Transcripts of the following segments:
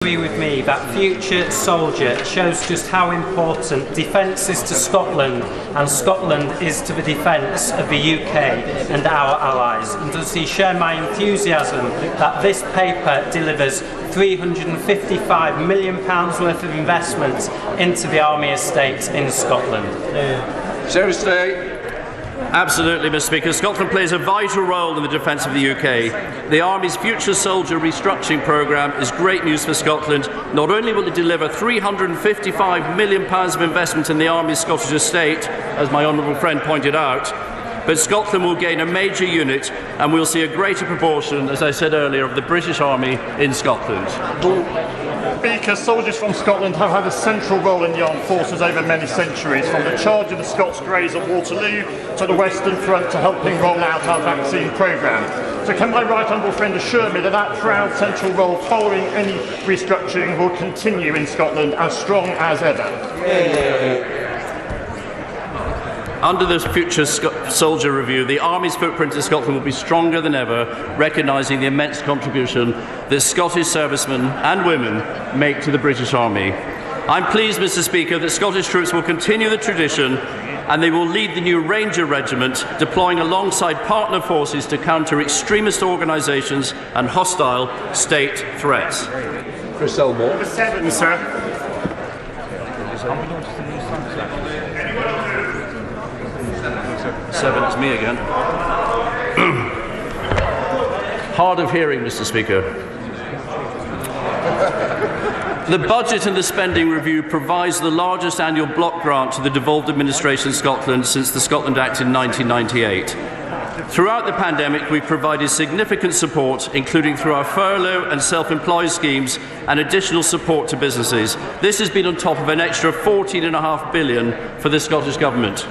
Agree with me that Future Soldier shows just how important defence is to Scotland and Scotland is to the defence of the UK and our allies? And does he share my enthusiasm that this paper delivers £355 million worth of investment into the Army estate in Scotland? Seriously? Absolutely, Mr. Speaker. Scotland plays a vital role in the defence of the UK. The Army's Future Soldier restructuring programme is great news for Scotland. Not only will it deliver £355 million of investment in the Army's Scottish estate, as my honourable friend pointed out, but Scotland will gain a major unit and we'll see a greater proportion, as I said earlier, of the British Army in Scotland. Speaker, soldiers from Scotland have had a central role in the armed forces over many centuries, from the charge of the Scots Greys at Waterloo to the Western Front to helping roll out our vaccine programme. So can my right honourable friend assure me that that proud central role following any restructuring will continue in Scotland as strong as ever? Under the Future Soldier review, the Army's footprint in Scotland will be stronger than ever, recognising the immense contribution that Scottish servicemen and women make to the British Army. I'm pleased, Mr. Speaker, that Scottish troops will continue the tradition and they will lead the new Ranger Regiment, deploying alongside partner forces to counter extremist organisations and hostile state threats. Chris Elmore. Number 7, sir. Seven, it's me again. Hard of hearing, Mr. Speaker. The budget and the spending review provides the largest annual block grant to the devolved administration in Scotland since the Scotland Act in 1998. Throughout the pandemic, we've provided significant support, including through our furlough and self-employed schemes and additional support to businesses. This has been on top of an extra £14.5 billion for the Scottish Government.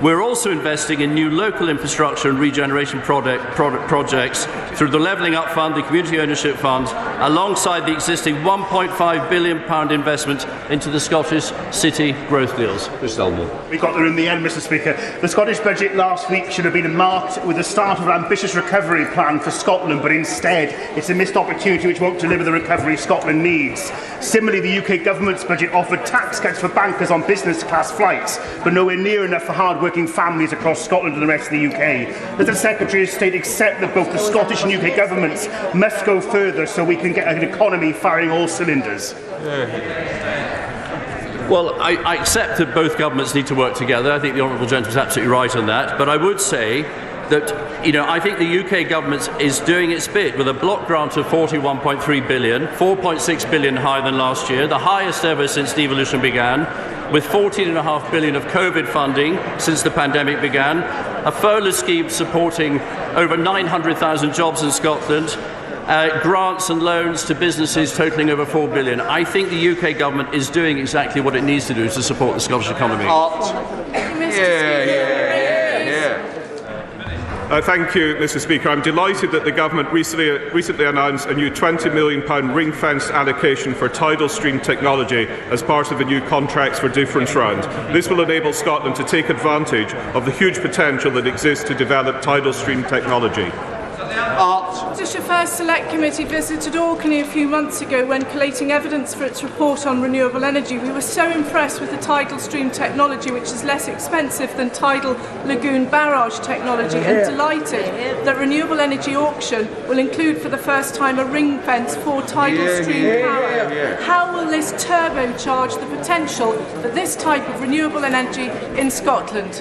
We're also investing in new local infrastructure and regeneration projects through the Levelling Up Fund, the Community Ownership Fund, alongside the existing £1.5 billion investment into the Scottish City Growth Deals. We got there in the end, Mr. Speaker. The Scottish budget last week should have been marked with the start of an ambitious recovery plan for Scotland, but instead it's a missed opportunity which won't deliver the recovery Scotland needs. Similarly, the UK Government's budget offered tax cuts for bankers on business class flights, but nowhere near enough for hard-working families across Scotland and the rest of the UK. Does the Secretary of State accept that both the Scottish and UK governments must go further so we can get an economy firing all cylinders? Well, I accept that both governments need to work together. I think the Honourable Gentleman is absolutely right on that. But I would say that, I think the UK government is doing its bit with a block grant of £41.3 billion, £4.6 billion higher than last year, the highest ever since devolution began, with £14.5 billion of COVID funding since the pandemic began, a furlough scheme supporting over 900,000 jobs in Scotland, grants and loans to businesses totalling over £4 billion. I think the UK government is doing exactly what it needs to do to support the Scottish economy. Thank you, Mr. Speaker. I'm delighted that the Government recently announced a new £20 million ring-fenced allocation for tidal stream technology as part of the new Contracts for Difference round. This will enable Scotland to take advantage of the huge potential that exists to develop tidal stream technology. The First Select Committee visited Orkney a few months ago when collating evidence for its report on renewable energy. We were so impressed with the tidal stream technology, which is less expensive than tidal lagoon barrage technology, and delighted that renewable energy auction will include for the first time a ring fence for tidal stream power. How will this turbocharge the potential for this type of renewable energy in Scotland?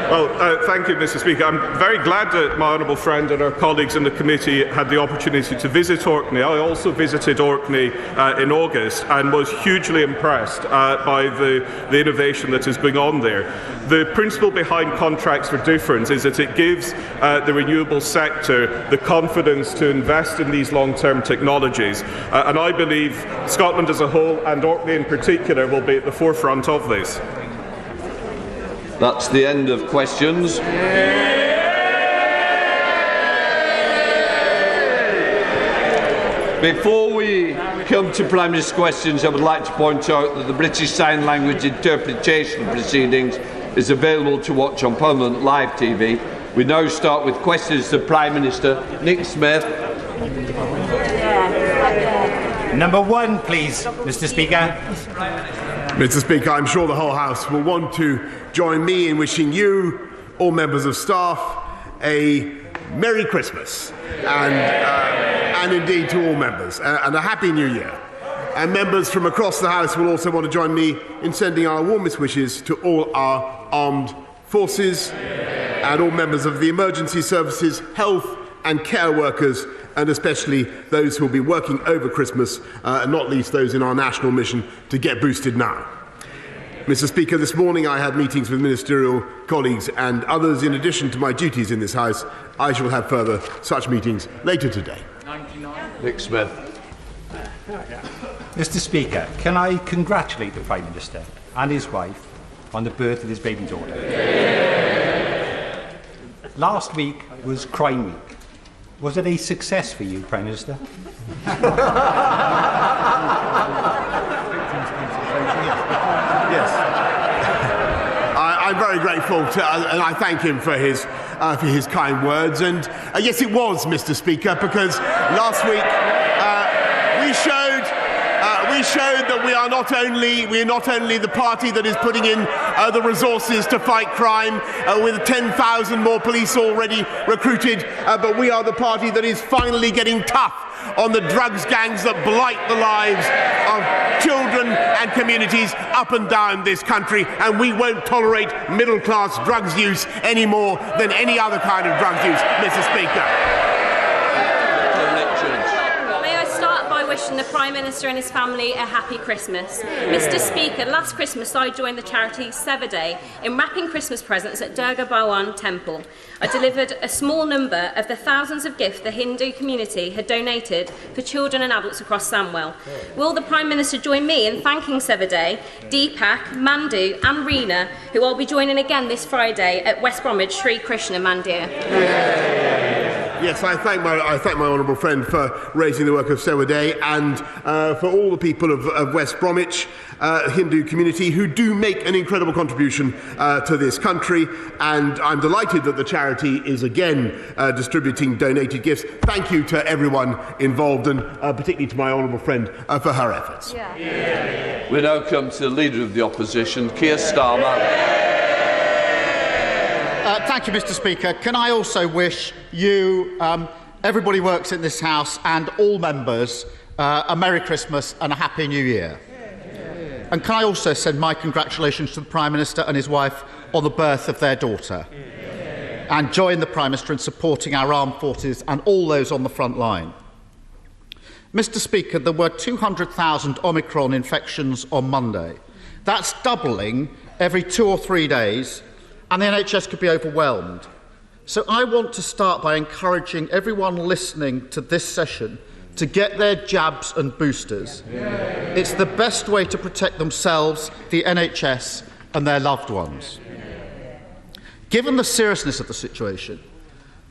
Well, thank you, Mr. Speaker. I'm very glad that my honourable friend and our colleagues in the committee had the opportunity to visit Orkney. I also visited Orkney in August and was hugely impressed by the innovation that is going on there. The principle behind Contracts for Difference is that it gives the renewable sector the confidence to invest in these long-term technologies. And I believe Scotland as a whole, and Orkney in particular, will be at the forefront of this. That's the end of questions. Before we come to Prime Minister's questions, I would like to point out that the British Sign Language interpretation proceedings is available to watch on Parliament Live TV. We now start with questions to the Prime Minister. Nick Smith. Number 1, please, Mr. Speaker. Mr. Speaker, I'm sure the whole House will want to join me in wishing you, all members of staff, a Merry Christmas and indeed to all members, and a Happy New Year. And members from across the House will also want to join me in sending our warmest wishes to all our armed forces and all members of the emergency services, health and care workers, and especially those who will be working over Christmas, and not least those in our national mission to get boosted now. Mr. Speaker, this morning I had meetings with ministerial colleagues and others. In addition to my duties in this House, I shall have further such meetings later today. Nick Smith. Mr. Speaker, can I congratulate the Prime Minister and his wife on the birth of his baby daughter? Last week was Crime Week. Was it a success for you, Prime Minister? Yes. I'm very grateful and I thank him for his kind words. And yes, it was, Mr. Speaker, because last week we showed that we are not only the party that is putting in the resources to fight crime, with 10,000 more police already recruited, but we are the party that is finally getting tough on the drugs gangs that blight the lives of children and communities up and down this country, and we won't tolerate middle-class drugs use any more than any other kind of drugs use, Mr. Speaker. Wishing the Prime Minister and his family a happy Christmas. Mr. Speaker, last Christmas I joined the charity Seva Day in wrapping Christmas presents at Durga Bhawan Temple. I delivered a small number of the thousands of gifts the Hindu community had donated for children and adults across Samwell. Will the Prime Minister join me in thanking Seva Day, Deepak, Mandu and Reena, who I'll be joining again this Friday at West Bromwich Sri Krishna Mandir? Yes, I thank my honourable friend for raising the work of Seva Day and for all the people of West Bromwich, Hindu community, who do make an incredible contribution to this country. And I'm delighted that the charity is again distributing donated gifts. Thank you to everyone involved, and particularly to my honourable friend for her efforts. We now come to the Leader of the Opposition, Keir Starmer. Thank you, Mr. Speaker. Can I also wish you, everybody who works in this House and all members, a Merry Christmas and a Happy New Year. And can I also send my congratulations to the Prime Minister and his wife on the birth of their daughter, and join the Prime Minister in supporting our armed forces and all those on the front line. Mr. Speaker, there were 200,000 Omicron infections on Monday. That's doubling every 2 or 3 days, and the NHS could be overwhelmed. So I want to start by encouraging everyone listening to this session to get their jabs and boosters. It's the best way to protect themselves, the NHS and their loved ones. Given the seriousness of the situation,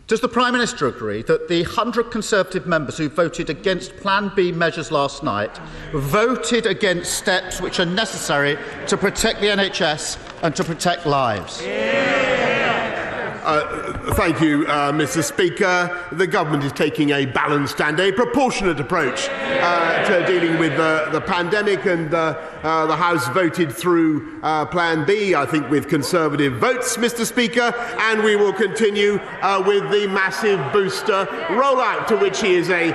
does the Prime Minister agree that the 100 Conservative members who voted against Plan B measures last night voted against steps which are necessary to protect the NHS and to protect lives? Thank you, Mr. Speaker. The government is taking a balanced and a proportionate approach to dealing with the pandemic, and the House voted through Plan B, I think, with Conservative votes, Mr. Speaker, and we will continue with the massive booster rollout, to which he is a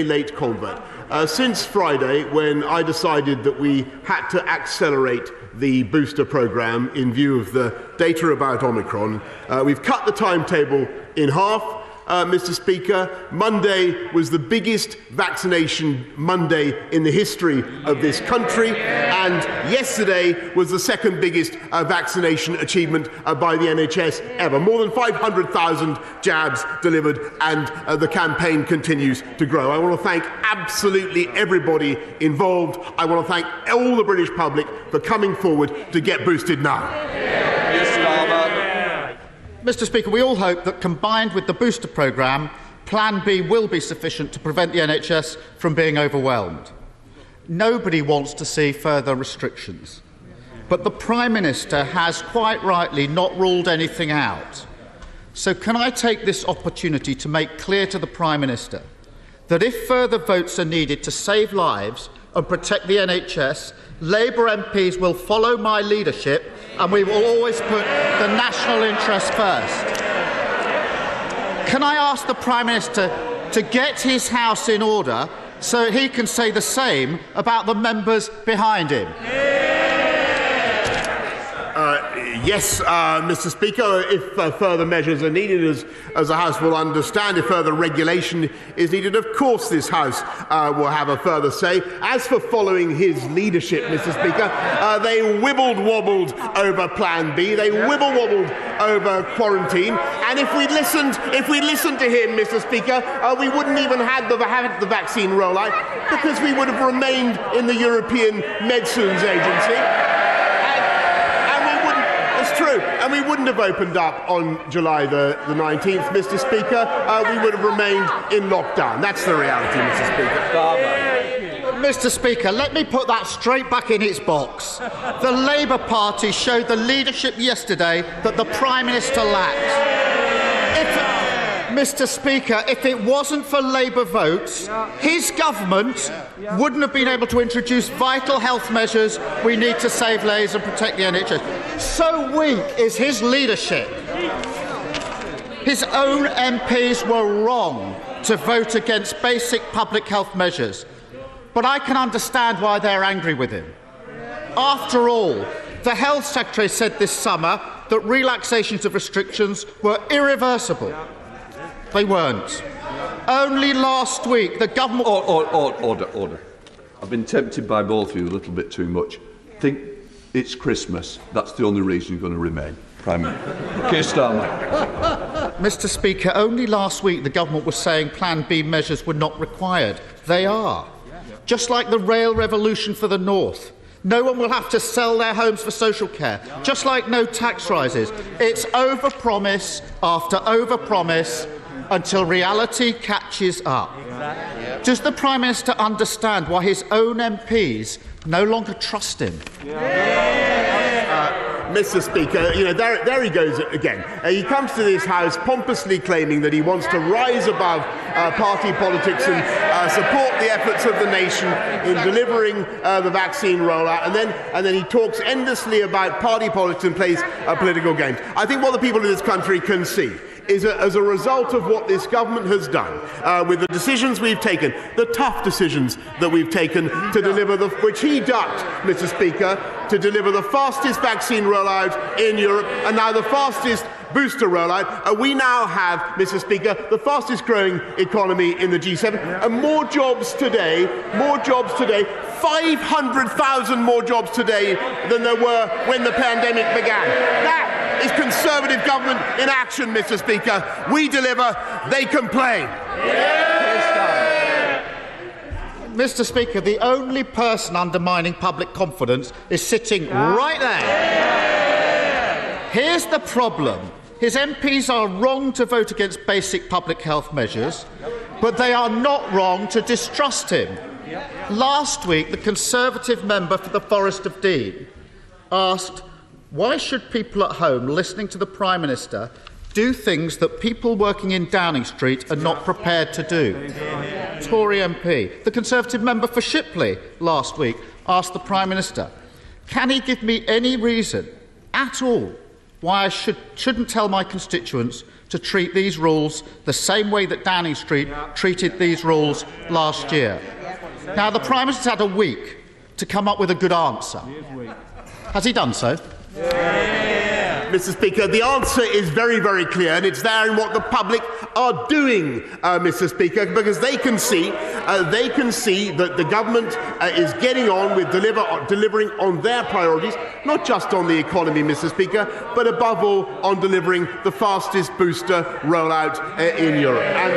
late convert. Since Friday, when I decided that we had to accelerate the booster programme in view of the data about Omicron, we've cut the timetable in half. Mr. Speaker, Monday was the biggest vaccination Monday in the history of this country, and yesterday was the second biggest vaccination achievement by the NHS ever. More than 500,000 jabs delivered, and the campaign continues to grow. I want to thank absolutely everybody involved. I want to thank all the British public for coming forward to get boosted now. Mr. Speaker, we all hope that combined with the booster programme, Plan B will be sufficient to prevent the NHS from being overwhelmed. Nobody wants to see further restrictions, but the Prime Minister has quite rightly not ruled anything out. So can I take this opportunity to make clear to the Prime Minister that if further votes are needed to save lives and protect the NHS, Labour MPs will follow my leadership and we will always put the national interest first. Can I ask the Prime Minister to get his house in order so he can say the same about the members behind him? Yes, Mr. Speaker, if further measures are needed, as the House will understand, if further regulation is needed, of course this House will have a further say. As for following his leadership, Mr. Speaker, they wibbled-wobbled over Plan B, they wibble-wobbled over quarantine, and if we listened to him, Mr. Speaker, we wouldn't even have the vaccine rollout because we would have remained in the European Medicines Agency. True, and we wouldn't have opened up on July the 19th, Mr. Speaker. We would have remained in lockdown. That's the reality, Mr. Speaker. Mr. Speaker, let me put that straight back in its box. The Labour Party showed the leadership yesterday that the Prime Minister lacked. Mr. Speaker, if it wasn't for Labour votes, his government wouldn't have been able to introduce vital health measures we need to save lives and protect the NHS. So weak is his leadership. His own MPs were wrong to vote against basic public health measures. But I can understand why they're angry with him. After all, the Health Secretary said this summer that relaxations of restrictions were irreversible. They weren't. Only last week the government... Order. I've been tempted by both of you a little bit too much. I think it's Christmas. That's the only reason you're going to remain. Prime Minister. Keir Starmer. Mr. Speaker, only last week the government was saying Plan B measures were not required. They are. Just like the rail revolution for the North. No one will have to sell their homes for social care, just like no tax rises. It's overpromise after overpromise until reality catches up. Does the Prime Minister understand why his own MPs no longer trust him? Mr. Speaker, there he goes again. He comes to this House pompously claiming that he wants to rise above party politics and support the efforts of the nation in delivering the vaccine rollout, and then he talks endlessly about party politics and plays political games. I think what the people of this country can see is as a result of what this government has done, with the decisions we've taken, the tough decisions that we've taken to deliver which he ducked, Mr. Speaker, to deliver the fastest vaccine rollout in Europe and now the fastest booster rollout. We now have, Mr. Speaker, the fastest growing economy in the G7 and more jobs today, 500,000 more jobs today than there were when the pandemic began. That is Conservative government in action, Mr. Speaker. We deliver, they complain. Mr. Speaker, the only person undermining public confidence is sitting right there. Here's the problem. His MPs are wrong to vote against basic public health measures, but they are not wrong to distrust him. Last week, the Conservative member for the Forest of Dean asked, why should people at home listening to the Prime Minister do things that people working in Downing Street are not prepared to do? Tory MP. The Conservative member for Shipley last week asked the Prime Minister, can he give me any reason at all why I shouldn't tell my constituents to treat these rules the same way that Downing Street treated these rules last year? Now, the Prime Minister's had a week to come up with a good answer. Has he done so? Mr. Speaker, the answer is very, very clear, and it's there in what the public are doing, Mr. Speaker, because they can see that the government is getting on with delivering on their priorities, not just on the economy, Mr. Speaker, but above all on delivering the fastest booster rollout in Europe. And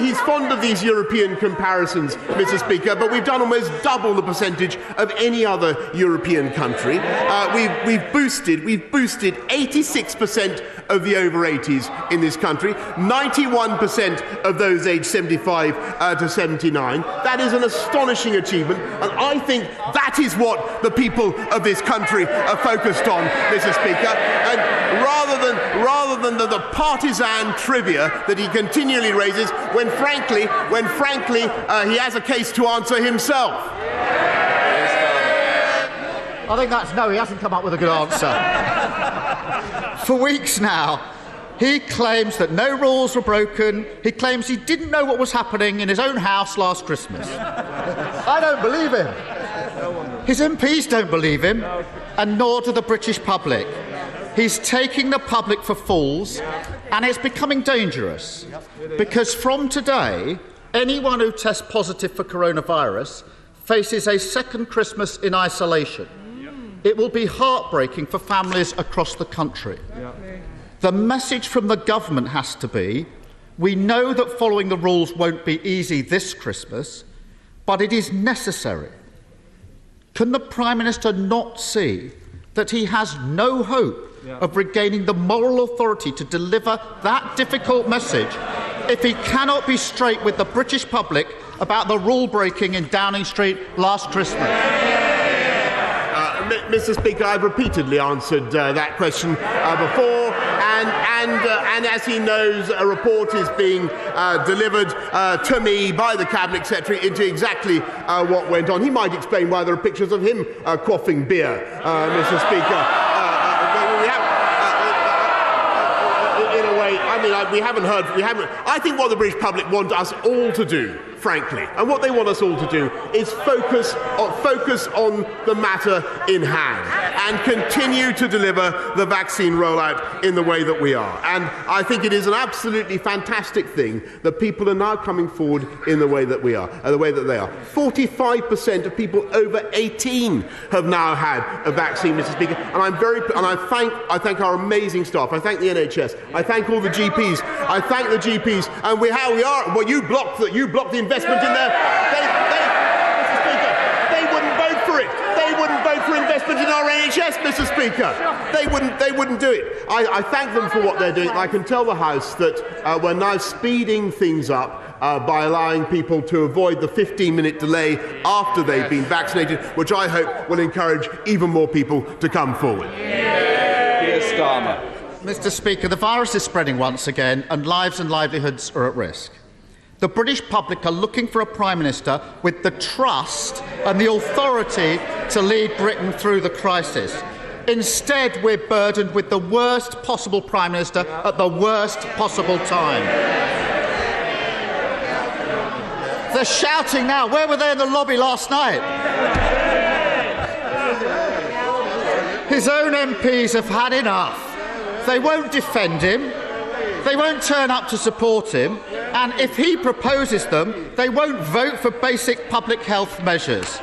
he's fond of these European comparisons, Mr. Speaker, but we've done almost double the percentage of any other European country. We've boosted boosted 86% of the over 80s in this country, 91% of those aged 75 to 79. That is an astonishing achievement, and I think that is what the people of this country are focused on, Mr. Speaker. And rather than the partisan trivia that he continually raises, when frankly he has a case to answer himself. I think that's no, he hasn't come up with a good answer. For weeks now, he claims that no rules were broken. He claims he didn't know what was happening in his own house last Christmas. I don't believe him. His MPs don't believe him, and nor do the British public. He's taking the public for fools, and it's becoming dangerous, because from today, anyone who tests positive for coronavirus faces a second Christmas in isolation. It will be heartbreaking for families across the country. The message from the government has to be, we know that following the rules won't be easy this Christmas, but it is necessary. Can the Prime Minister not see that he has no hope of regaining the moral authority to deliver that difficult message if he cannot be straight with the British public about the rule breaking in Downing Street last Christmas? Mr. Speaker, I've repeatedly answered that question before, and as he knows, a report is being delivered to me by the Cabinet Secretary into exactly what went on. He might explain why there are pictures of him quaffing beer, Mr. Speaker. In a way, I mean, we haven't. I think what the British public want us all to do, frankly, and what they want us all to do is focus on the matter in hand and continue to deliver the vaccine rollout in the way that we are. And I think it is an absolutely fantastic thing that people are now coming forward in the way that we are, the way that they are. 45% of people over 18 have now had a vaccine, Mr. Speaker, and I thank our amazing staff. I thank the NHS. I thank all the GPs. I thank the GPs, and we are. Well, you blocked the investment in there. Mr. Speaker, they wouldn't vote for it. They wouldn't vote for investment in our NHS, Mr. Speaker. They wouldn't do it. I thank them for what they're doing. I can tell the House that we're now speeding things up by allowing people to avoid the 15-minute delay after they've been vaccinated, which I hope will encourage even more people to come forward. Mr. Speaker, the virus is spreading once again, and lives and livelihoods are at risk. The British public are looking for a Prime Minister with the trust and the authority to lead Britain through the crisis. Instead, we're burdened with the worst possible Prime Minister at the worst possible time. They're shouting now. Where were they in the lobby last night? His own MPs have had enough. They won't defend him. They won't turn up to support him. And if he proposes them, they won't vote for basic public health measures.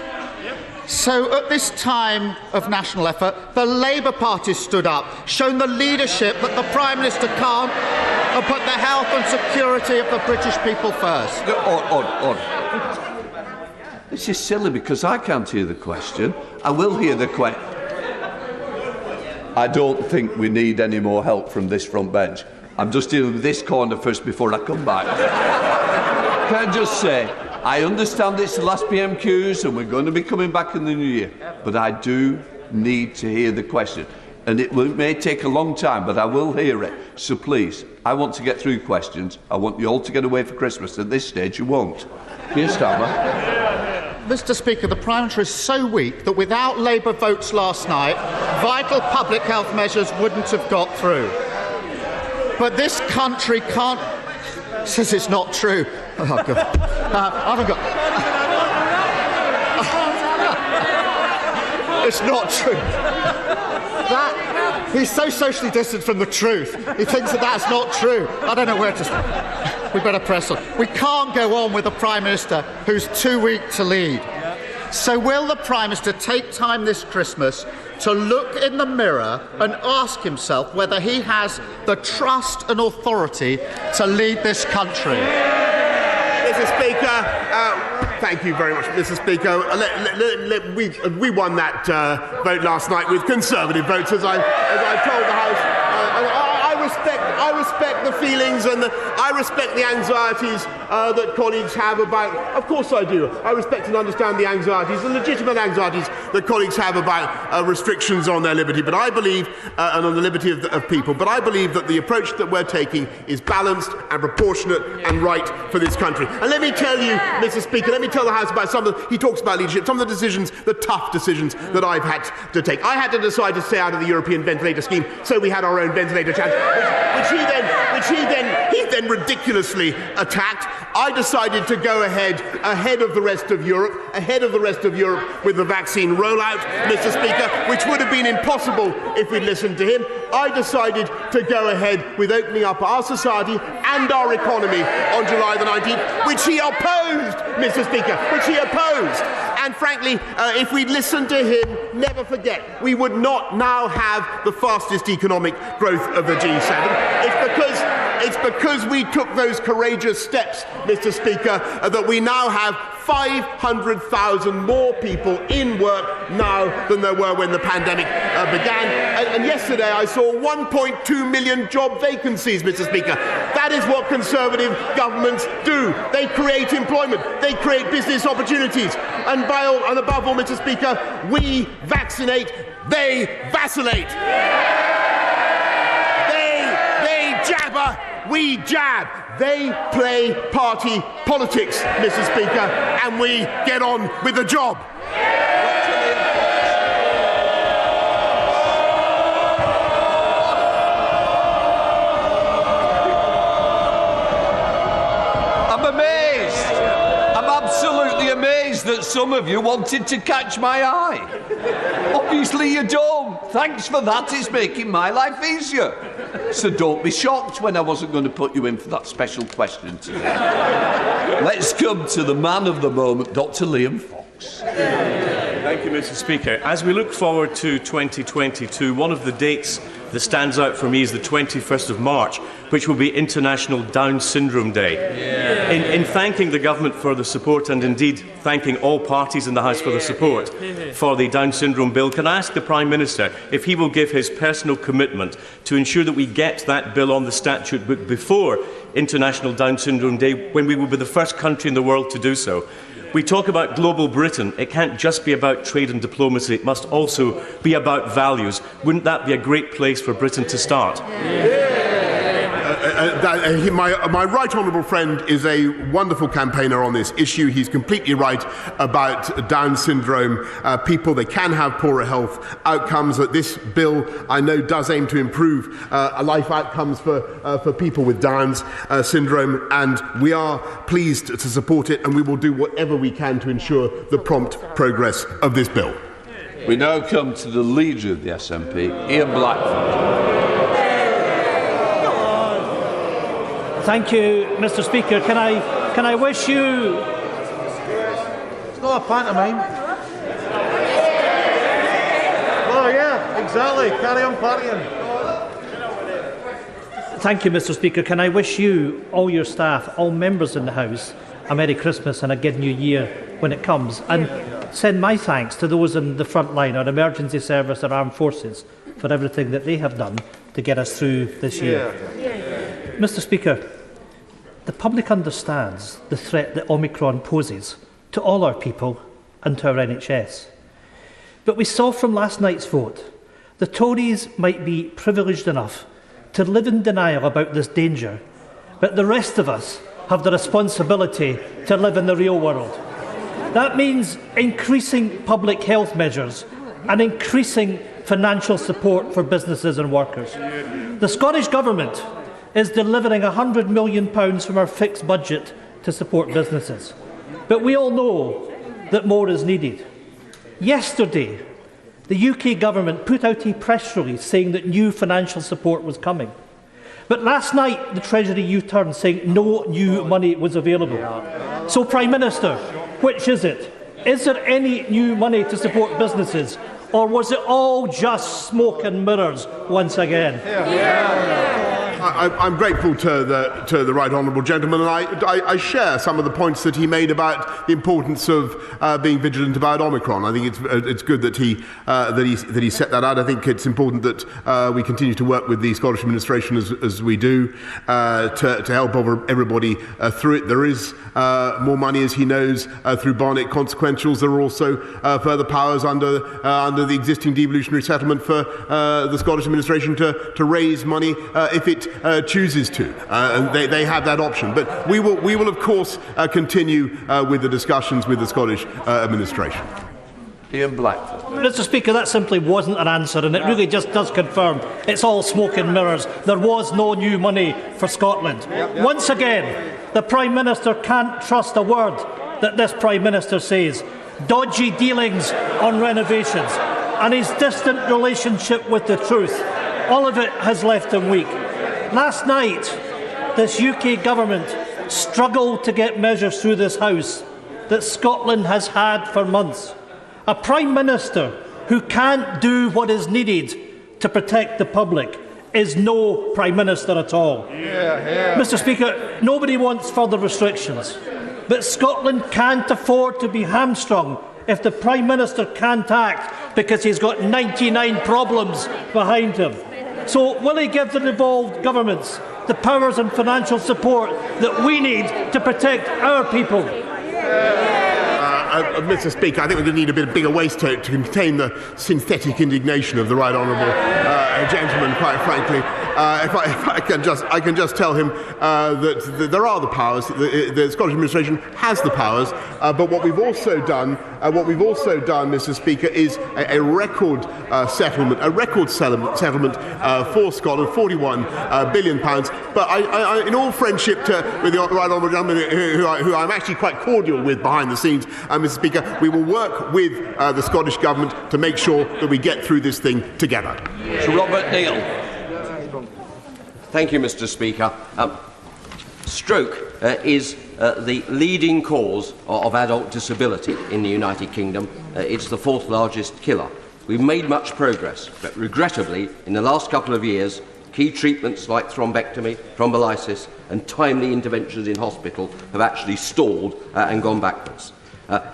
So at this time of national effort, the Labour Party stood up, shown the leadership that the Prime Minister can't, and put the health and security of the British people first. This is silly because I can't hear the question. I will hear the question. I don't think we need any more help from this front bench. I'm just dealing with this corner first before I come back. Can I just say, I understand it's the last PMQs and we're going to be coming back in the new year, but I do need to hear the question. And it may take a long time, but I will hear it. So please, I want to get through questions. I want you all to get away for Christmas. At this stage, you won't. Keir Starmer. Mr. Speaker, the Prime Minister is so weak that without Labour votes last night, vital public health measures wouldn't have got through. But this country can't... Says it's not true. Oh, God. I haven't got... It's not true. He's so socially distant from the truth. He thinks that that's not true. I don't know where to start. We better press on. We can't go on with a Prime Minister who's too weak to lead. So will the Prime Minister take time this Christmas to look in the mirror and ask himself whether he has the trust and authority to lead this country? Mr. Speaker, Thank you very much, Mr. Speaker. We won that vote last night with Conservative votes, as I told the House. I respect the feelings and I respect the anxieties that colleagues have about. Of course I do. I respect and understand the anxieties, the legitimate anxieties that colleagues have about restrictions on their liberty. But I believe, and on the liberty of people. But I believe that the approach that we're taking is balanced and proportionate and right for this country. And let me tell you, Mr. Speaker, let me tell the House about he talks about leadership, some of the decisions, the tough decisions that I've had to take. I had to decide to stay out of the European ventilator scheme, so we had our own ventilator challenge, which he then ridiculously attacked. I decided to go ahead of the rest of Europe, with the vaccine rollout, Mr. Speaker, which would have been impossible if we'd listened to him. I decided to go ahead with opening up our society and our economy on July the 19th, which he opposed, Mr. Speaker, which he opposed. And frankly, if we'd listened to him, never forget, we would not now have the fastest economic growth of the G7. It's because we took those courageous steps, Mr. Speaker, that we now have 500,000 more people in work now than there were when the pandemic began. And yesterday I saw 1.2 million job vacancies, Mr. Speaker. That is what Conservative governments do. They create employment. They create business opportunities. And above all, Mr. Speaker, we vaccinate, they vacillate. They jabber, we jab. They play party politics, Mr. Speaker, and we get on with the job. I'm amazed. I'm absolutely amazed that some of you wanted to catch my eye. Obviously you don't. Thanks for that. It's making my life easier. So don't be shocked when I wasn't going to put you in for that special question today. Let's come to the man of the moment, Dr. Liam Fox. Thank you, Mr. Speaker. As we look forward to 2022, one of the dates that stands out for me is the 21st of March, which will be International Down Syndrome Day. In thanking the government for the support, and indeed thanking all parties in the House for the support for the Down Syndrome Bill, can I ask the Prime Minister if he will give his personal commitment to ensure that we get that bill on the statute book before International Down Syndrome Day, when we will be the first country in the world to do so? We talk about global Britain. It can't just be about trade and diplomacy. It must also be about values. Wouldn't that be a great place for Britain to start? My right honourable friend is a wonderful campaigner on this issue. He's completely right about Down syndrome people. They can have poorer health outcomes. This bill, I know, does aim to improve life outcomes for people with Down syndrome, and we are pleased to support it, and we will do whatever we can to ensure the prompt progress of this bill. We now come to the leader of the SNP, Ian Blackford. Thank you, Mr. Speaker. Can I wish you? It's not a pantomime. Oh yeah, exactly. Carry on partying. Thank you, Mr. Speaker. Can I wish you, all your staff, all members in the House, a Merry Christmas and a good New Year when it comes, and send my thanks to those in the front line, our emergency service, our armed forces, for everything that they have done to get us through this year. Mr. Speaker, the public understands the threat that Omicron poses to all our people and to our NHS. But we saw from last night's vote the Tories might be privileged enough to live in denial about this danger, but the rest of us have the responsibility to live in the real world. That means increasing public health measures and increasing financial support for businesses and workers. The Scottish Government is delivering £100 million from our fixed budget to support businesses. But we all know that more is needed. Yesterday, the UK Government put out a press release saying that new financial support was coming. But last night, the Treasury U-turned saying no new money was available. So, Prime Minister, which is it? Is there any new money to support businesses? Or was it all just smoke and mirrors once again? I'm grateful to the right honourable gentleman, and I share some of the points that he made about the importance of being vigilant about Omicron. I think it's good that he set that out. I think it's important that we continue to work with the Scottish administration as we do to help everybody through it. There is more money, as he knows, through Barnett consequentials. There are also further powers under the existing devolutionary settlement for the Scottish administration to raise money if it chooses to. And they have that option. But we will of course continue with the discussions with the Scottish administration. Ian Blackford. Mr. Speaker, that simply wasn't an answer, and it really just does confirm it's all smoke and mirrors. There was no new money for Scotland. Once again, the Prime Minister can't trust a word that this Prime Minister says. Dodgy dealings on renovations and his distant relationship with the truth. All of it has left him weak. Last night, this UK government struggled to get measures through this House that Scotland has had for months. A Prime Minister who can't do what is needed to protect the public is no Prime Minister at all. Mr. Speaker, nobody wants further restrictions, but Scotland can't afford to be hamstrung if the Prime Minister can't act because he's got 99 problems behind him. So will he give the devolved governments the powers and financial support that we need to protect our people? Mr. Speaker, I think we're going to need a bit bigger waistcoat to contain the synthetic indignation of the right honourable gentleman, quite frankly. If I can just tell him that there are the powers. The Scottish administration has the powers. But what we've also done, Mr. Speaker, is a record settlement, for Scotland, £41 billion. But I, in all friendship with the right honourable gentleman, who I'm actually quite cordial with behind the scenes, Mr. Speaker, we will work with the Scottish Government to make sure that we get through this thing together. Sir Robert Neal. Thank you, Mr. Speaker. Stroke is the leading cause of adult disability in the United Kingdom. It's the fourth largest killer. We've made much progress, but regrettably, in the last couple of years, key treatments like thrombectomy, thrombolysis and timely interventions in hospital have actually stalled and gone backwards.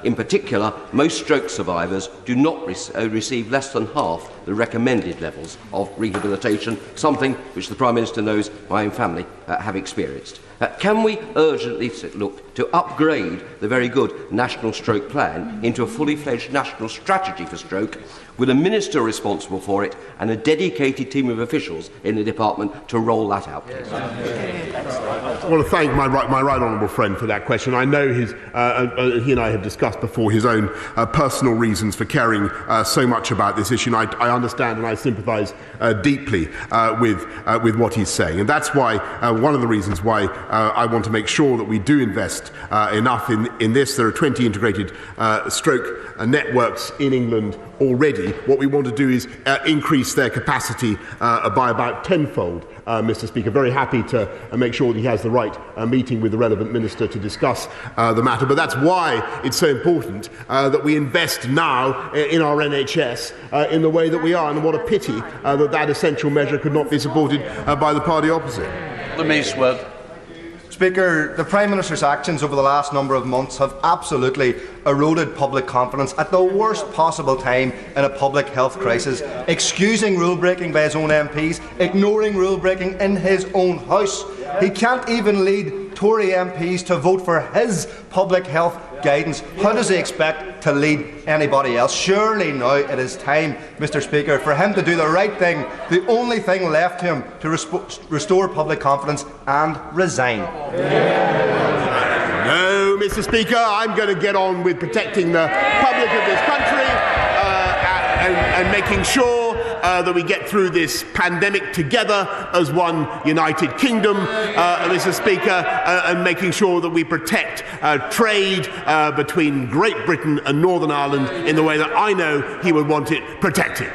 In particular, most stroke survivors do not receive less than half the recommended levels of rehabilitation, something which the Prime Minister knows my own family have experienced. Can we urgently look to upgrade the very good National Stroke Plan into a fully fledged national strategy for stroke, with a minister responsible for it and a dedicated team of officials in the department to roll that out, please? I want to thank my right honourable friend for that question. I know he and I have discussed before his own personal reasons for caring so much about this issue, and I understand and I sympathise deeply with what he's saying. And that's why one of the reasons why I want to make sure that we do invest enough in this. There are 20 integrated stroke networks in England already. What we want to do is increase their capacity by about tenfold. Mr. Speaker, very happy to make sure that he has the right meeting with the relevant minister to discuss the matter. But that's why it's so important that we invest now in our NHS in the way that we are. And what a pity that essential measure could not be supported by the party opposite. The Minister. Speaker, the Prime Minister's actions over the last number of months have absolutely eroded public confidence at the worst possible time in a public health crisis, excusing rule-breaking by his own MPs, ignoring rule-breaking in his own House. He can't even lead Tory MPs to vote for his public health guidance. How does he expect to lead anybody else? Surely now it is time, Mr. Speaker, for him to do the right thing, the only thing left to him to restore public confidence, and resign. No, Mr. Speaker, I'm going to get on with protecting the public of this country and making sure that we get through this pandemic together as one United Kingdom, Mr. Speaker, and making sure that we protect trade between Great Britain and Northern Ireland in the way that I know he would want it protected.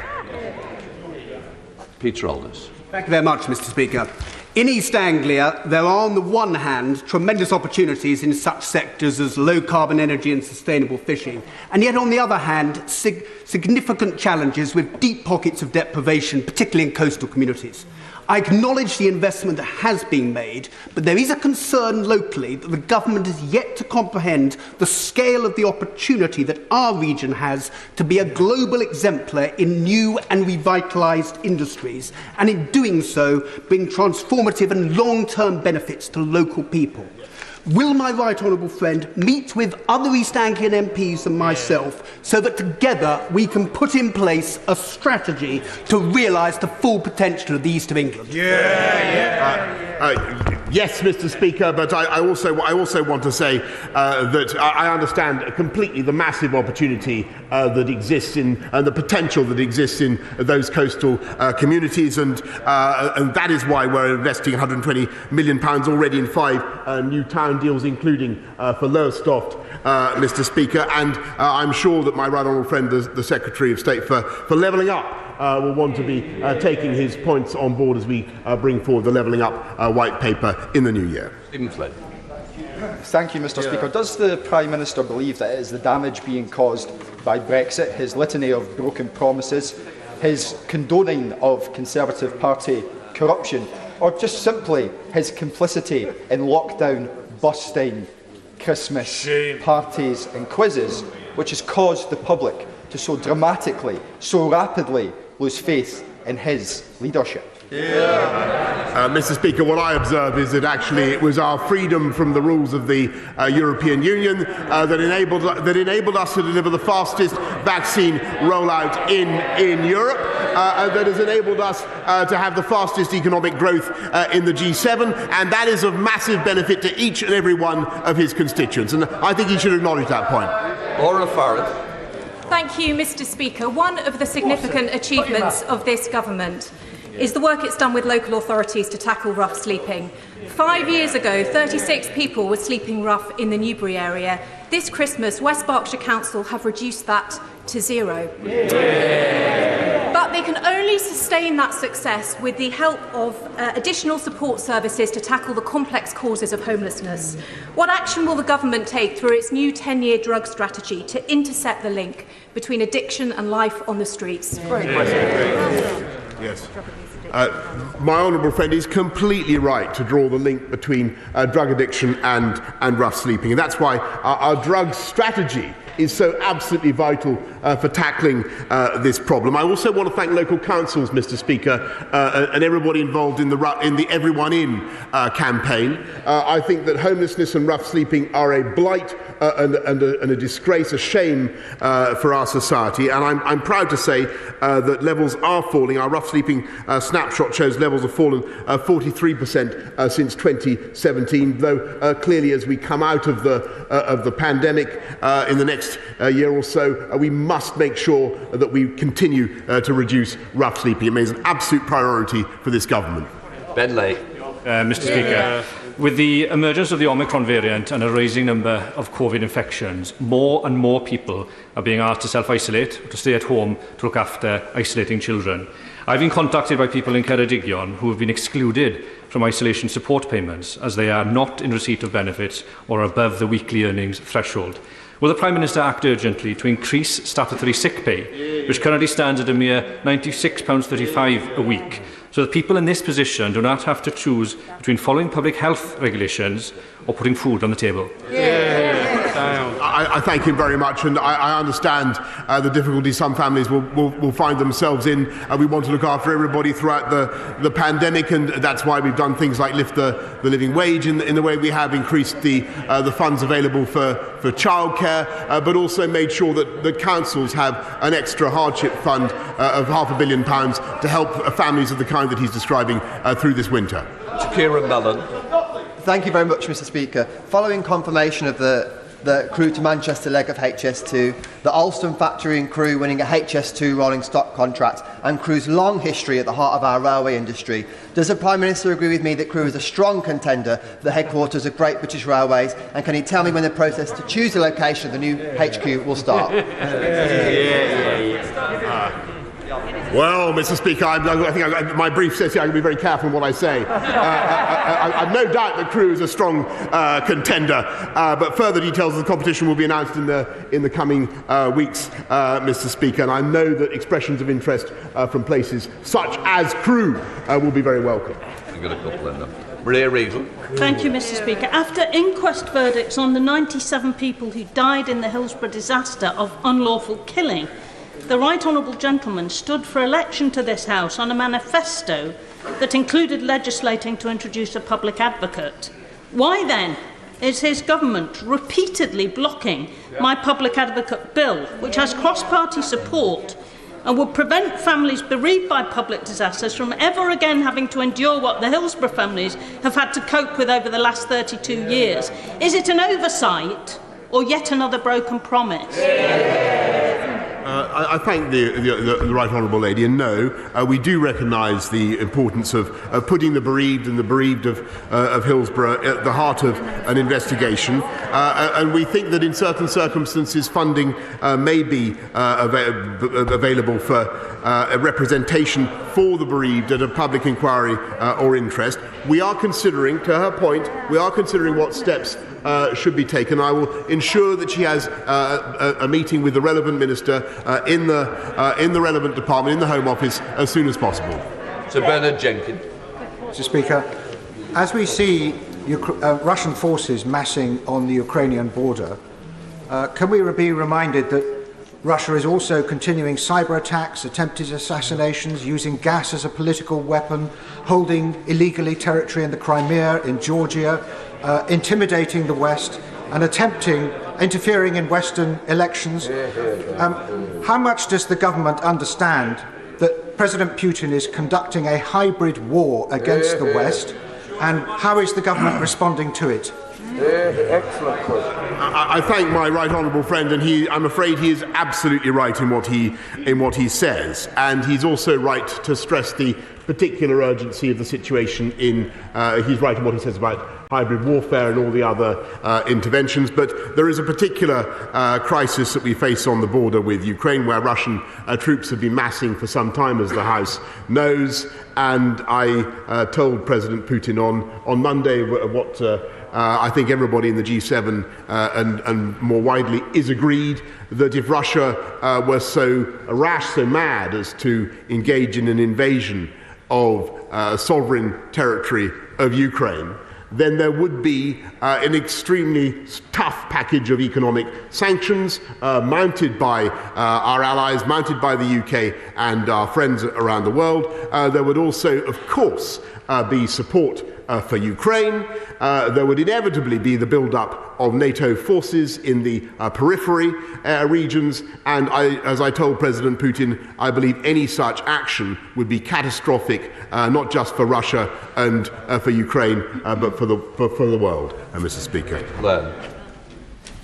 Peter Aldous. Thank you very much, Mr. Speaker. In East Anglia, there are on the one hand tremendous opportunities in such sectors as low-carbon energy and sustainable fishing, and yet on the other hand, significant challenges with deep pockets of deprivation, particularly in coastal communities. I acknowledge the investment that has been made, but there is a concern locally that the government is yet to comprehend the scale of the opportunity that our region has to be a global exemplar in new and revitalised industries, and in doing so bring transformative and long-term benefits to local people. Will my right honourable friend meet with other East Anglian MPs and myself so that together we can put in place a strategy to realise the full potential of the East of England? Yes, Mr. Speaker, but I also want to say that I understand completely the massive opportunity that exists in and the potential that exists in those coastal communities, and that is why we're investing £120 million already in 5 new town deals, including for Lowestoft, Mr. Speaker, and I'm sure that my right honourable friend, the Secretary of State for Levelling Up, will want to be taking his points on board as we bring forward the Levelling Up white paper in the new year. Thank you, Mr. Speaker. Does the Prime Minister believe that it is the damage being caused by Brexit, his litany of broken promises, his condoning of Conservative Party corruption, or just simply his complicity in lockdown, busting, Christmas parties and quizzes, which has caused the public to so dramatically, so rapidly lose faith in his leadership? Mr. Speaker, what I observe is that actually it was our freedom from the rules of the European Union that enabled us to deliver the fastest vaccine rollout in Europe, that has enabled us to have the fastest economic growth in the G7, and that is of massive benefit to each and every one of his constituents, and I think he should acknowledge that point. Laura Farrell. Thank you, Mr. Speaker. One of the significant achievements of this government is the work it's done with local authorities to tackle rough sleeping. 5 years ago, 36 people were sleeping rough in the Newbury area. This Christmas, West Berkshire Council have reduced that to 0. But they can only sustain that success with the help of additional support services to tackle the complex causes of homelessness. What action will the government take through its new 10-year drug strategy to intercept the link between addiction and life on the streets? Yes. My honourable friend is completely right to draw the link between drug addiction and rough sleeping, and that's why our drug strategy is so absolutely vital for tackling this problem. I also want to thank local councils, Mr. Speaker, and everybody involved in the Everyone In campaign. I think that homelessness and rough sleeping are a blight and a disgrace, a shame for our society, and I'm proud to say that levels are falling. Our rough sleeping snapshot shows levels have fallen 43% since 2017, though clearly as we come out of the pandemic in the next year or so, we must make sure that we continue to reduce rough sleeping. It remains an absolute priority for this government. Ben Lay. Mr. Speaker, with the emergence of the Omicron variant and a rising number of COVID infections, more and more people are being asked to self-isolate or to stay at home to look after isolating children. I've been contacted by people in Ceredigion who have been excluded from isolation support payments as they are not in receipt of benefits or above the weekly earnings threshold. Will the Prime Minister act urgently to increase statutory sick pay, which currently stands at a mere £96.35 a week, so that people in this position do not have to choose between following public health regulations or putting food on the table? I thank him very much, and I understand the difficulties some families will find themselves in. We want to look after everybody throughout the pandemic, and that's why we've done things like lift the living wage in the way we have, increased the funds available for childcare, but also made sure that the councils have an extra hardship fund of £500 million to help families of the kind that he's describing through this winter. Kieran Mellon. Thank you very much, Mr. Speaker. Following confirmation of the Crewe to Manchester leg of HS2, the Alston factory and Crewe winning a HS2 rolling stock contract, and Crewe's long history at the heart of our railway industry, does the Prime Minister agree with me that Crewe is a strong contender for the headquarters of Great British Railways, and can he tell me when the process to choose the location of the new HQ will start? Well, Mr. Speaker, I think my brief says here I'm going to be very careful in what I say. I've no doubt that Crewe is a strong contender, but further details of the competition will be announced in the coming weeks, Mr. Speaker. And I know that expressions of interest from places such as Crewe will be very welcome. I've got a couple in them. Maria Regal. Thank you, Mr. Speaker. After inquest verdicts on the 97 people who died in the Hillsborough disaster of unlawful killing, the Right Honourable Gentleman stood for election to this House on a manifesto that included legislating to introduce a public advocate. Why then is his government repeatedly blocking my public advocate bill, which has cross-party support and would prevent families bereaved by public disasters from ever again having to endure what the Hillsborough families have had to cope with over the last 32 years? Is it an oversight or yet another broken promise? I thank the Right Honourable Lady, and no, we do recognise the importance of putting the bereaved and the bereaved of Hillsborough at the heart of an investigation, and we think that in certain circumstances funding may be available for a representation for the bereaved at a public inquiry or interest. We are considering, to her point, we are considering what steps should be taken. I will ensure that she has a meeting with the relevant minister in the relevant department, in the Home Office, as soon as possible. Sir Bernard Jenkins. Mr. Speaker, as we see Russian forces massing on the Ukrainian border, can we be reminded that Russia is also continuing cyber attacks, attempted assassinations, using gas as a political weapon, holding illegally territory in the Crimea, in Georgia, intimidating the West, and interfering in Western elections? How much does the government understand that President Putin is conducting a hybrid war against the West, and how is the government responding to it? Excellent question. I thank my right honourable friend, and I'm afraid he is absolutely right in what he says, and he's also right to stress the particular urgency of the situation. He's right in what he says about hybrid warfare and all the other interventions, but there is a particular crisis that we face on the border with Ukraine, where Russian troops have been massing for some time, as the House knows, and I told President Putin on Monday what I think everybody in the G7 and more widely is agreed, that if Russia were so rash, so mad as to engage in an invasion of sovereign territory of Ukraine, then there would be an extremely tough package of economic sanctions mounted by our allies, mounted by the UK and our friends around the world. There would also, of course, be support for Ukraine. There would inevitably be the build-up of NATO forces in the periphery regions, and as I told President Putin, I believe any such action would be catastrophic, not just for Russia and for Ukraine, but for the world, Mr. Speaker.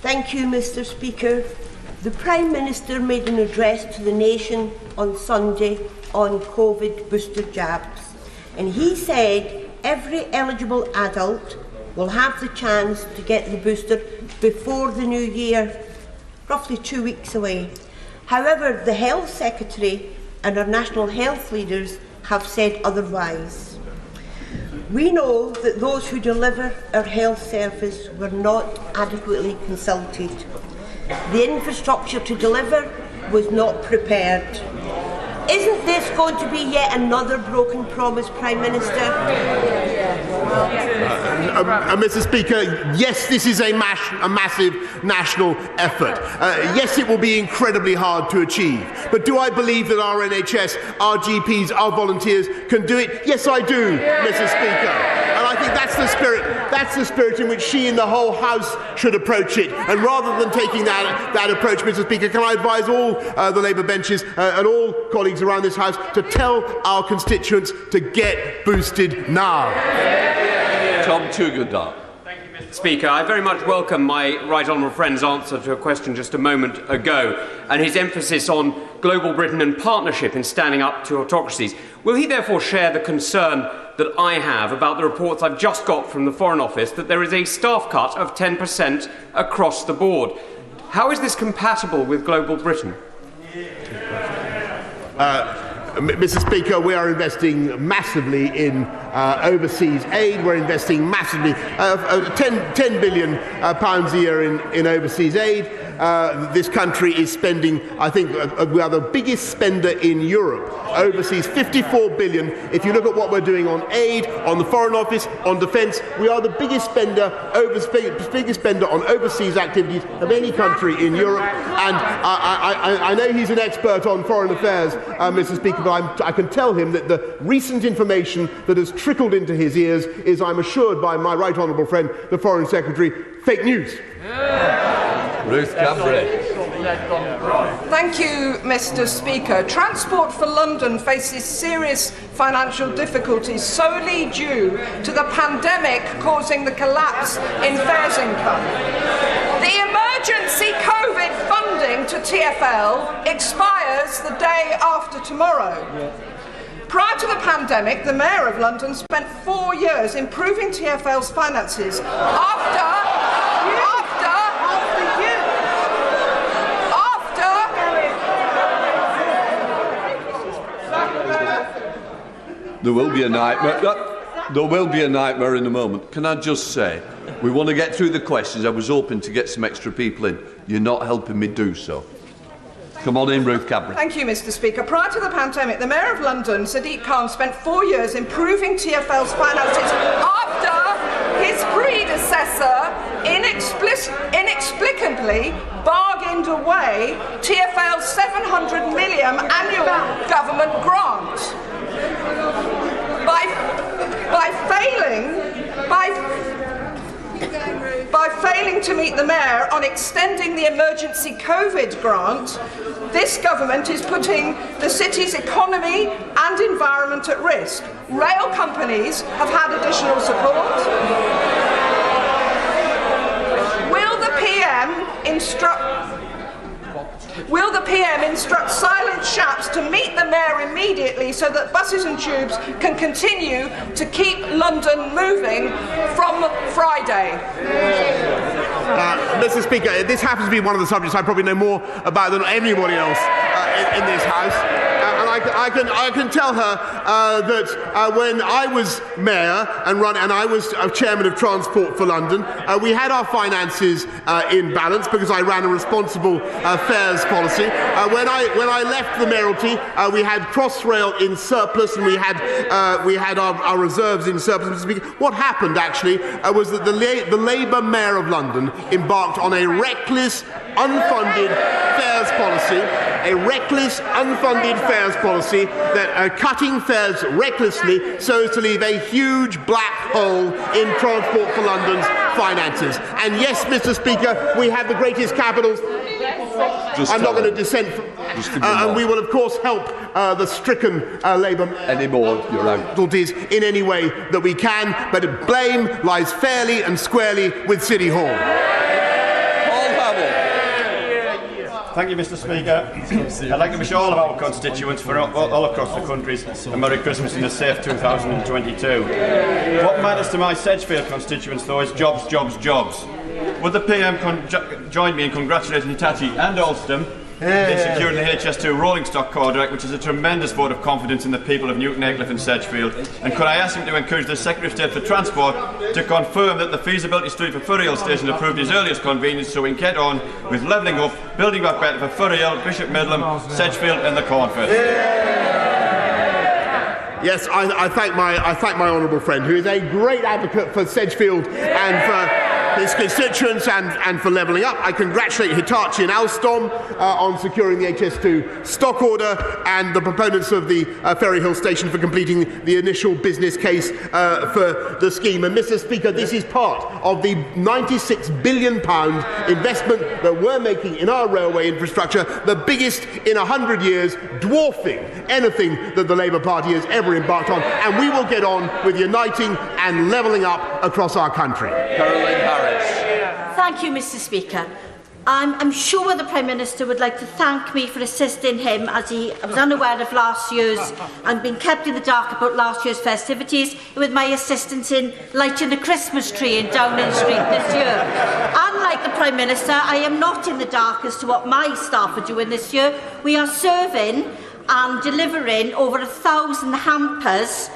Thank you, Mr. Speaker. The Prime Minister made an address to the nation on Sunday on COVID booster jabs, and he said every eligible adult will have the chance to get the booster before the new year, roughly 2 weeks away. However, the Health Secretary and our national health leaders have said otherwise. We know that those who deliver our health service were not adequately consulted. The infrastructure to deliver was not prepared. Isn't this going to be yet another broken promise, Prime Minister? Mr. Speaker, yes, this is a massive national effort. Yes, it will be incredibly hard to achieve. But do I believe that our NHS, our GPs, our volunteers can do it? Yes, I do, Mr. Speaker. And I think that's the spirit in which she and the whole House should approach it. And rather than taking that approach, Mr. Speaker, can I advise all the Labour benches and all colleagues around this House to tell our constituents to get boosted now. Tom Tugendar. Speaker, I very much welcome my right honourable friend's answer to a question just a moment ago and his emphasis on global Britain and partnership in standing up to autocracies. Will he therefore share the concern that I have about the reports I've just got from the Foreign Office that there is a staff cut of 10% across the board? How is this compatible with global Britain? Mr. Speaker, we are investing massively in overseas aid. We're investing massively, £10 billion a year in overseas aid. This country is spending, I think, we are the biggest spender in Europe. Overseas, 54 billion. If you look at what we're doing on aid, on the Foreign Office, on defence, we are the biggest spender on overseas activities of any country in Europe. And I know he's an expert on foreign affairs, Mr. Speaker, but I can tell him that the recent information that has trickled into his ears is, I'm assured by my right honourable friend, the Foreign Secretary, fake news. Ruth Cadbury. Thank you, Mr. Speaker. Transport for London faces serious financial difficulties solely due to the pandemic causing the collapse in fares income. The emergency COVID funding to TfL expires the day after tomorrow. Prior to the pandemic, the Mayor of London spent 4 years improving TfL's finances There will be a nightmare. There will be a nightmare in a moment. Can I just say, we want to get through the questions. I was hoping to get some extra people in. You're not helping me do so. Come on in, Ruth Cadbury. Thank you, Mr. Speaker. Prior to the pandemic, the Mayor of London, Sadiq Khan, spent 4 years improving TfL's finances after his predecessor inexplicably bargained away TfL's £700 million annual government grant. By failing to meet the Mayor on extending the emergency COVID grant, this government is putting the city's economy and environment at risk. Rail companies have had additional support. Will the PM instruct silent shaps to meet the Mayor immediately so that buses and tubes can continue to keep London moving from Friday? Mr. Speaker, this happens to be one of the subjects I probably know more about than anybody else in this House. And I can tell her that when I was Mayor and I was Chairman of Transport for London, we had our finances in balance because I ran a responsible fares policy. When I left the mayoralty, we had Crossrail in surplus and we had our reserves in surplus. Mr. Speaker, what happened actually was that the Labour Mayor of London embarked on a reckless, unfunded fares policy, that cutting fares recklessly so as to leave a huge black hole in Transport for London's finances. And yes, Mr. Speaker, we have the greatest capitals. I'm not going to dissent. And we will, of course, help the stricken Labour difficulties in any way that we can, but blame lies fairly and squarely with City Hall. Thank you, Mr. Speaker. I'd like to wish all of our constituents for all across the country a Merry Christmas and a safe 2022. What matters to my Sedgefield constituents, though, is jobs, jobs, jobs. Would the PM join me in congratulating Hitachi and Alstom in securing the HS2 rolling stock contract, which is a tremendous vote of confidence in the people of Newton Aycliffe and Sedgefield? And could I ask him to encourage the Secretary of State for Transport to confirm that the feasibility study for Furriel Station approved his earliest convenience so we can get on with levelling up, building back better for Furriel, Bishop Midland, Sedgefield and the Cornford? Yes, I thank my honourable friend, who is a great advocate for Sedgefield and for his constituents and for levelling up. I congratulate Hitachi and Alstom on securing the HS2 stock order and the proponents of the Ferry Hill Station for completing the initial business case for the scheme. And Mr. Speaker, this is part of the £96 billion investment that we're making in our railway infrastructure, the biggest in 100 years, dwarfing anything that the Labour Party has ever embarked on. And we will get on with uniting and levelling up across our country. Thank you, Mr. Speaker. I'm sure the Prime Minister would like to thank me for assisting him as he was unaware of last year's and been kept in the dark about last year's festivities with my assistance in lighting the Christmas tree in Downing Street this year. Unlike the Prime Minister, I am not in the dark as to what my staff are doing this year. We are serving and delivering over 1,000 hampers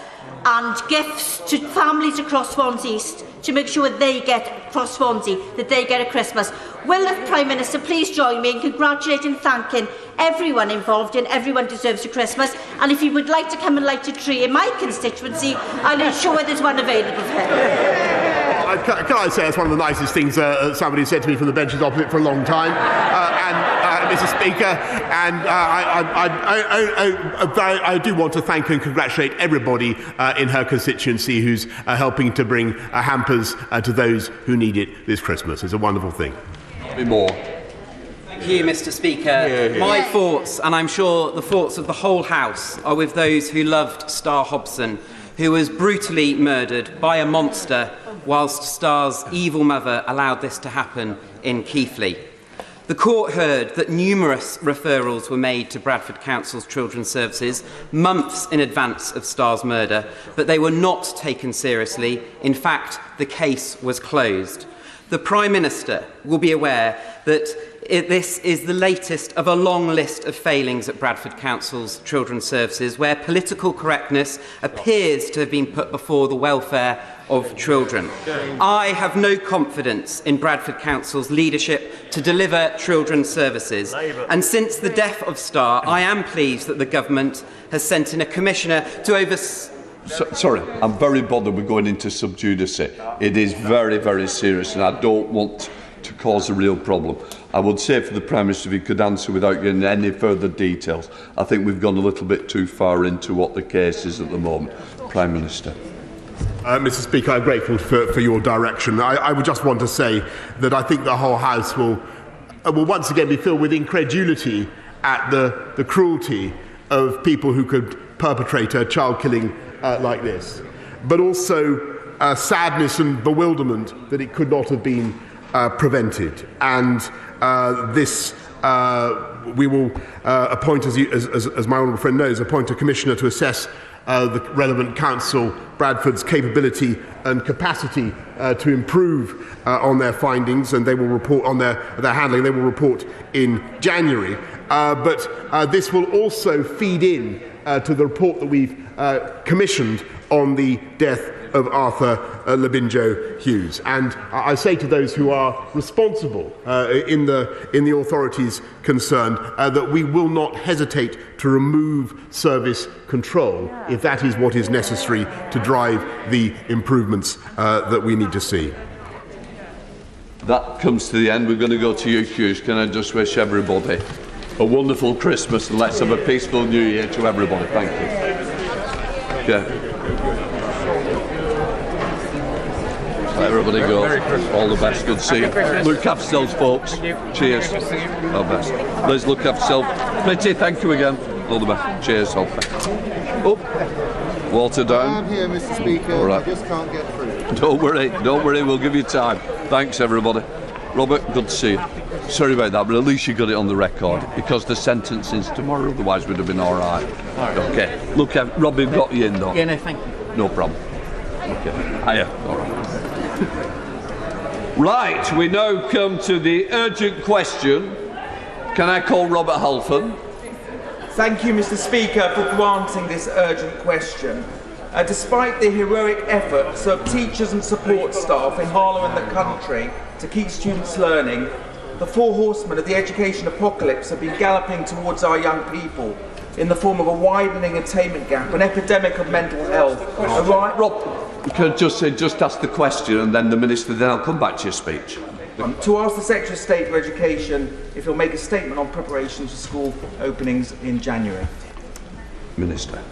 and gifts to families across Swansea East to make sure they get across Swansea, that they get a Christmas. Will the Prime Minister please join me in congratulating and thanking everyone involved in Everyone Deserves a Christmas, and if he would like to come and light a tree in my constituency, I'll ensure there's one available for him. Can I say that's one of the nicest things somebody said to me from the benches opposite for a long time, Mr. Speaker, and I do want to thank and congratulate everybody in her constituency who's helping to bring hampers to those who need it this Christmas. It's a wonderful thing. More. Thank you, Mr. Speaker. My thoughts, and I'm sure the thoughts of the whole House, are with those who loved Star Hobson, who was brutally murdered by a monster whilst Star's evil mother allowed this to happen in Keighley. The court heard that numerous referrals were made to Bradford Council's Children's Services months in advance of Star's murder, but they were not taken seriously. In fact, the case was closed. The Prime Minister will be aware that this is the latest of a long list of failings at Bradford Council's Children's Services, where political correctness appears to have been put before the welfare of children. I have no confidence in Bradford Council's leadership to deliver children's services, and since the death of Star, I am pleased that the government has sent in a commissioner to oversee. Sorry, I'm very bothered with going into sub judice. It is very, very serious, and I don't want to cause a real problem. I would say for the Prime Minister, if he could answer without getting any further details. I think we've gone a little bit too far into what the case is at the moment. Prime Minister. Mr. Speaker, I'm grateful for your direction. I would just want to say that I think the whole House will once again be filled with incredulity at the cruelty of people who could perpetrate a child killing like this, but also sadness and bewilderment that it could not have been prevented. And we will appoint, as my honourable friend knows, appoint a commissioner to assess the relevant council, Bradford's capability and capacity to improve on their findings, and they will report on their handling. They will report in January. But this will also feed in to the report that we've commissioned on the death of Arthur Labinjo Hughes. And I say to those who are responsible in the authorities concerned that we will not hesitate to remove service control if that is what is necessary to drive the improvements that we need to see. That comes to the end. We're going to go to you, Hughes. Can I just wish everybody a wonderful Christmas, and let's have a peaceful New Year to everybody. Thank you. Yeah. Let everybody go. All the best. Good to see you. Look after yourselves, folks. Cheers. All the best. Liz, look after yourself. Mitty, thank you again. All the best. Cheers. All the best. Up. Walter down. I'm here, Mr. Speaker. All right. I just can't get through. Don't worry. We'll give you time. Thanks, everybody. Robert, good to see you. Sorry about that, but at least you got it on the record, because the sentencing's tomorrow, otherwise we'd have been all right. Okay. Look, Robin got you in, though. Yeah, no, thank you. No problem. Okay. Hiya. All right. Right, we now come to the urgent question. Can I call Robert Halfon? Thank you, Mr. Speaker, for granting this urgent question. Despite the heroic efforts of teachers and support staff in Harlow and the country to keep students learning, the four horsemen of the education apocalypse have been galloping towards our young people in the form of a widening attainment gap, an epidemic of mental health. Rob, you could just ask the question, and then the Minister, then I'll come back to your speech. To ask the Secretary of State for Education if he'll make a statement on preparations for school openings in January. Minister.